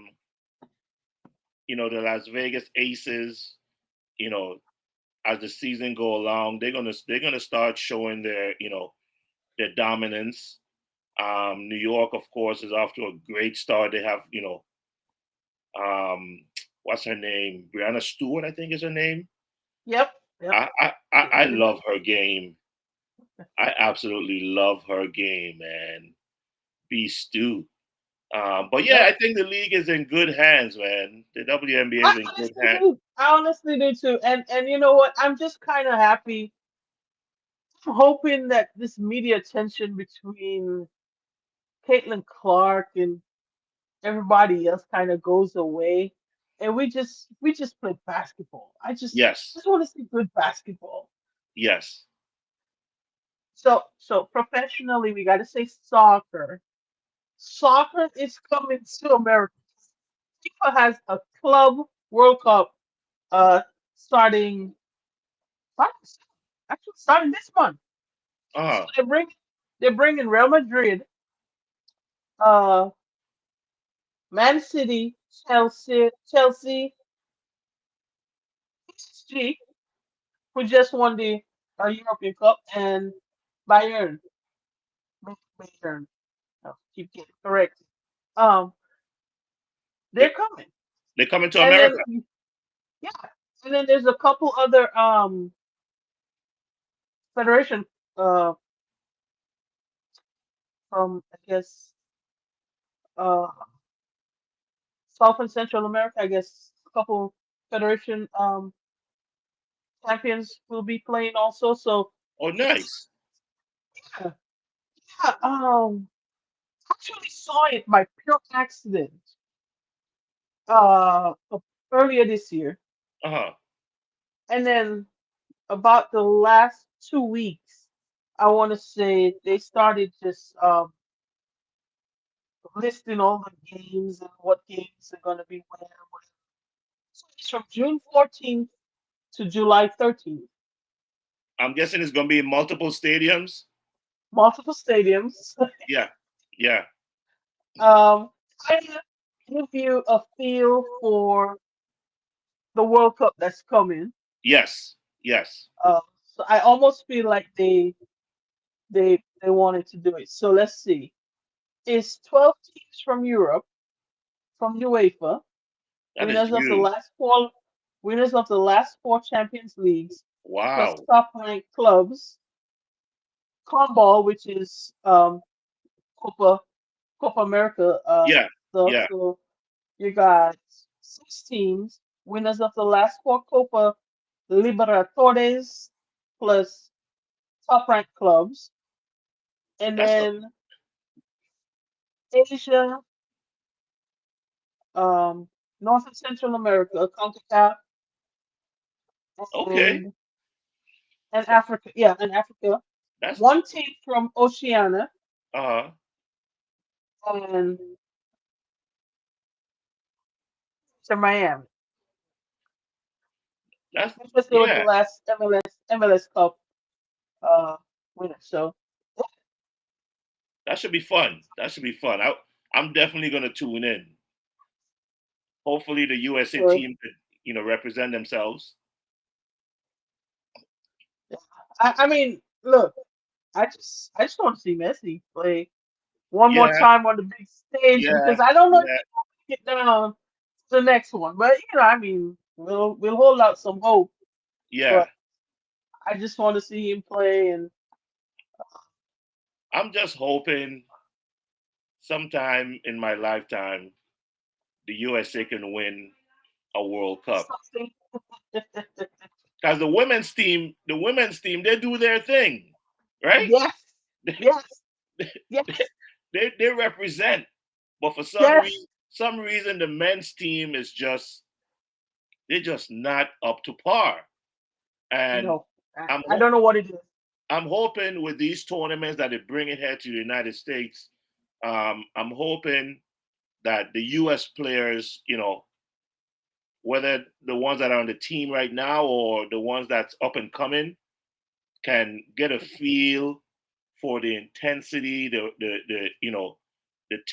Las Vegas Aces, you know, as the season go along, they're gonna start showing their dominance. New York, of course, is off to a great start. They have um, what's her name? Brianna Stewart, I think is her name. Yep. Yep. I Yes, it is. love her game. I absolutely love her game, man. Beast too. But yeah, Yep. I think the league is in good hands, man. The WNBA I is in good honestly hands. do. I honestly do too. And you know what? I'm just kind of happy. I'm hoping that this media tension between Caitlin Clark and everybody else kind of goes away, and we just play basketball. I just Yes, just want to see good basketball. yes. So professionally, we got to say soccer. Soccer is coming to America. FIFA has a club World Cup uh starting starting- actually starting this month. So Uh, they're bringing Real Madrid, uh, Man City, Chelsea, PSG, who just won the European Cup, and Bayern, Bayern. I keep getting correct. Um, they they're coming, they coming to and America. then yeah, and then there's a couple other federation uh from I guess uh South and Central America. I guess a couple federation champions will be playing also. So Oh, it's nice. yeah, yeah, actually saw it by pure accident earlier this year, Uh-huh. and then about the last 2 weeks, I want to say they started just listing all the games and what games are going to be where. So it's from June 14th to July 13th. I'm guessing it's gonna be in multiple stadiums. Multiple stadiums. Yeah. Yeah. Kind of give you a feel for the World Cup that's coming. Yes. Yes. So I almost feel like they wanted to do it. So let's see. It's 12 teams from Europe, from UEFA, That is winners of the huge. last four winners of the last four Champions Leagues, plus Wow. top ranked clubs, Comball, which is Copa Copa America Yeah. stuff. Yeah. So you got 6 teams, winners of the last four Copa Libertadores, plus top ranked clubs, and That's then Asia, um, North and Central America, CONCACAF, okay. and and Africa. Yeah, and Africa. That's One team from Oceania, uh and to Miami. that's Because they were the yeah. last MLS Cup uh, winner. So That should be fun. That should be fun. I'm definitely gonna tune in. Hopefully, the USA so team could, represent themselves. yeah. I mean, look, I just want to see Messi play one more Yeah. time on the big stage Yeah. because I don't know if Yeah. he's going to get down to the next one. But I mean, we'll hold out some hope. Yeah. But I just want to see him play, and I'm just hoping sometime in my lifetime the USA can win a World Cup. something. Because the women's team, they do their thing, right? Yes, yes, yes, They represent, but for yes. some reason the men's team is just they're just not up to par. And No, I, I'm I ho- don't know what it is. I'm hoping with these tournaments that they bring it here to the United States, I'm hoping that the U.S. players, whether the ones that are on the team right now or the ones that's up and coming, can get a feel for the intensity, the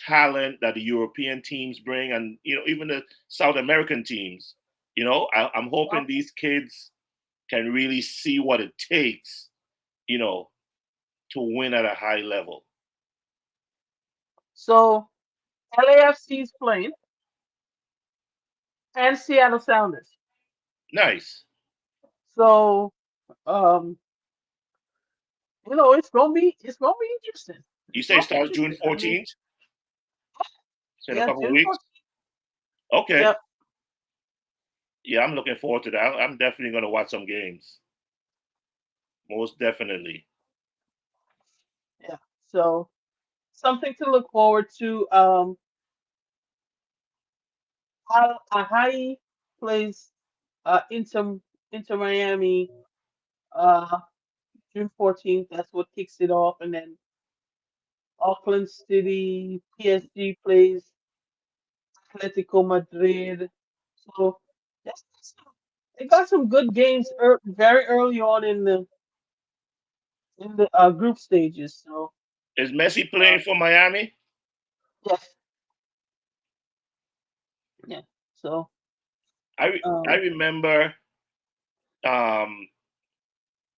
talent that the European teams bring, and even the South American teams. I'm hoping Well, these kids can really see what it takes, you know, to win at a high level. so LAFC is playing and Seattle Sounders. Nice. So um, it's gonna be interesting. You It's say it gonna be starts June interesting. I mean, 14th, so in a yeah, couple of June weeks. 14th. Okay. Yep. Yeah, I'm looking forward to that. I'm definitely going to watch some games. Most definitely. Yeah. So something to look forward to. Ahai plays Inter Miami uh June 14th. That's what kicks it off, and then Auckland City PSG plays Atletico Madrid. So that's, they got some good games very early on in the group stages. So Is Messi uh, playing for Miami? yes, yeah. So I um, remember. Um,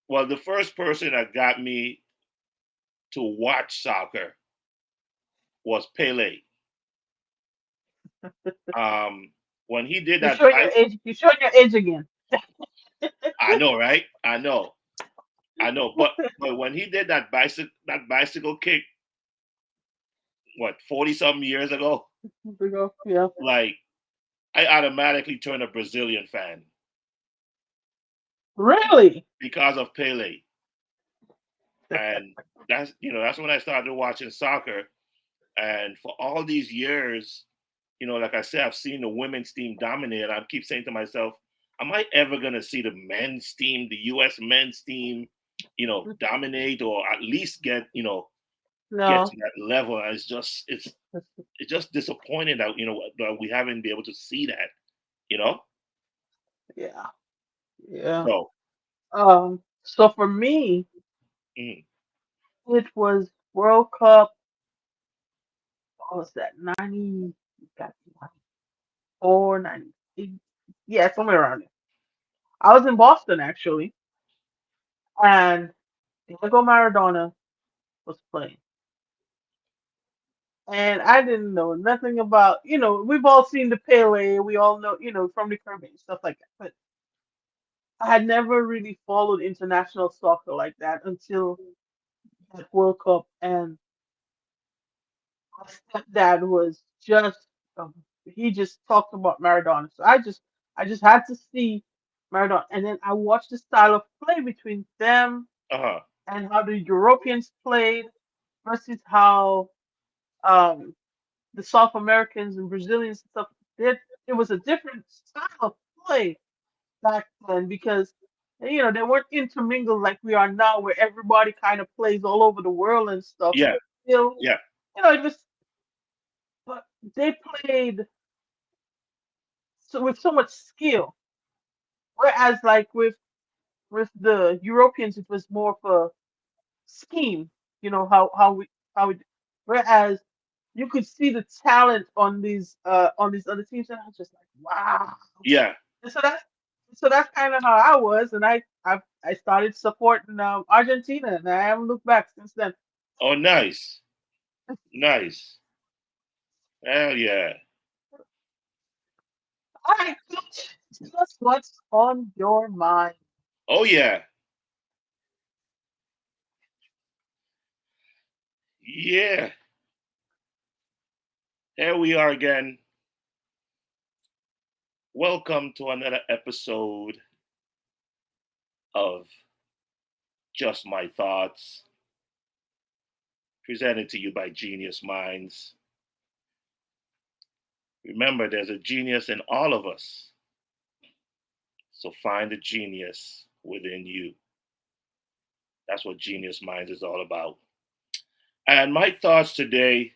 well, the first person that got me to watch soccer was Pele. When he did you that, showing your age. You showing your age again. I know, right? I know. But when he did that bicycle kick, what 40 something years ago, Here we go. Yeah. like I automatically turn a Brazilian fan Really? because of Pele, and that's when I started watching soccer. And for all these years, like I said, I've seen the women's team dominate. I keep saying to myself, am I ever gonna see the men's team, the U.S. men's team, dominate or at least get No. to that level? And it's just disappointing that that we haven't been able to see that. You know, Yeah. Yeah. so So for me, mm, it was World Cup. What was that? 94, 98. Yeah, somewhere around there. I was in Boston actually, and Diego Maradona was playing. And I didn't know nothing about, we've all seen the Pele, we all know, from the Caribbean, stuff like that. But I had never really followed international soccer like that until that World Cup. And my stepdad was just, he just talked about Maradona. So I just had to see Maradona. And then I watched the style of play between them uh-huh, and how the Europeans played versus how um, the South Americans and Brazilians and stuff did. It was a different style of play back then because they weren't intermingled like we are now, where everybody kind of plays all over the world and stuff. yeah, But still, yeah, it was. But they played with so much skill, whereas like with the Europeans, it was more of a scheme. How we whereas you could see the talent on these other teams, and I was just like, wow. yeah. And so that's kind of how I was, and I started supporting Argentina, and I haven't looked back since then. Oh, nice, nice. Hell yeah. All right, coach, tell us what's on your mind. Oh yeah, yeah. Here we are again. Welcome to another episode of Just My Thoughts, presented to you by Genius Minds. Remember, there's a genius in all of us, so find the genius within you. That's what Genius Minds is all about. And my thoughts today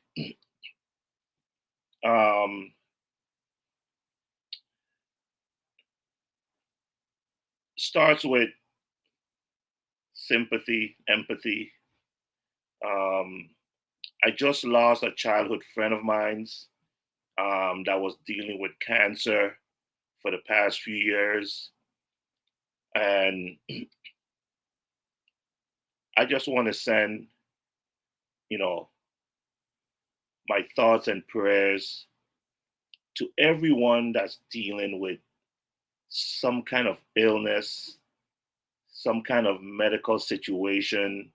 um, starts with sympathy, empathy. Um, I just lost a childhood friend of mine's that was dealing with cancer for the past few years. And I just want to send, you know, my thoughts and prayers to everyone that's dealing with some kind of illness, some kind of medical situation,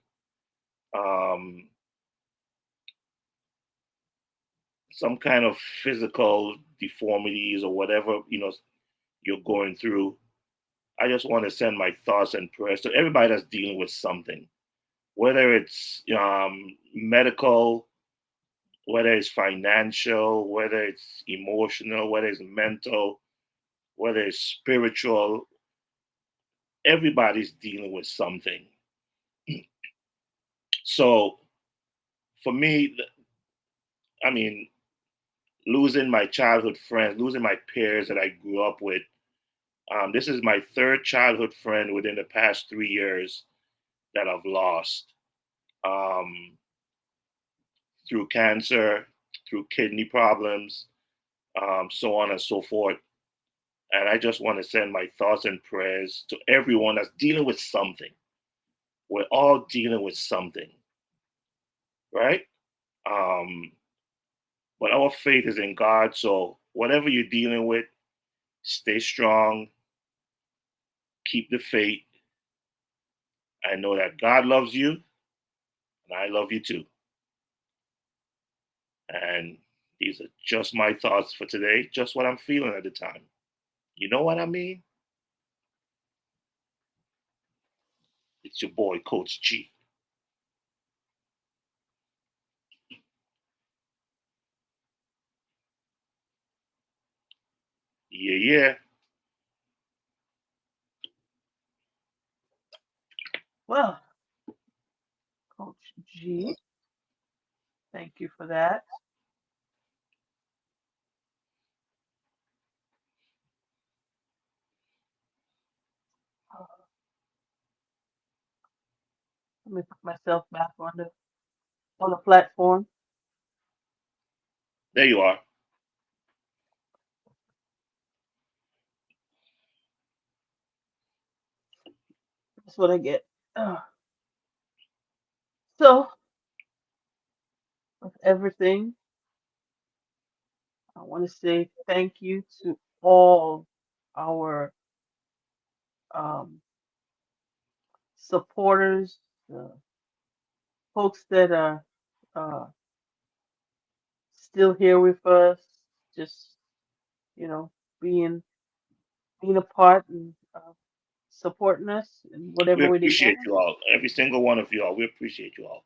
um, some kind of physical deformities or whatever, you're going through. I just want to send my thoughts and prayers to everybody that's dealing with something, whether it's medical, whether it's financial, whether it's emotional, whether it's mental, whether it's spiritual. Everybody's dealing with something. So for me, I mean, losing my childhood friends, losing my peers that I grew up with. This is my third childhood friend within the past 3 years that I've lost um, through cancer, through kidney problems, so on and so forth. And I just want to send my thoughts and prayers to everyone that's dealing with something. We're all dealing with something, right? Um, but our faith is in God. So whatever you're dealing with, stay strong, keep the faith. I know that God loves you, and I love you too. And These are just my thoughts for today, just what I'm feeling at the time. You know what I mean? It's your boy, Coach G. Yeah, yeah. Well, Coach G, thank you for that. Uh, Let me put myself back on the platform. There you are. That's what I get. Uh, so, with everything, I want to say thank you to all our um, supporters, folks that are uh, still here with us, just you know, being being a part and supporting us in We whatever way they appreciate can. you all. Every single one of you all. We appreciate you all.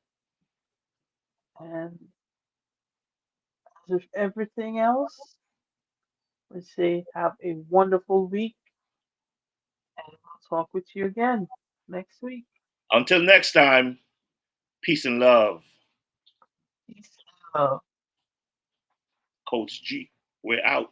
And with everything else, let's say have a wonderful week, and I'll talk with you again next week. Until next time, peace and love. Peace. Love. Coach G. We're out.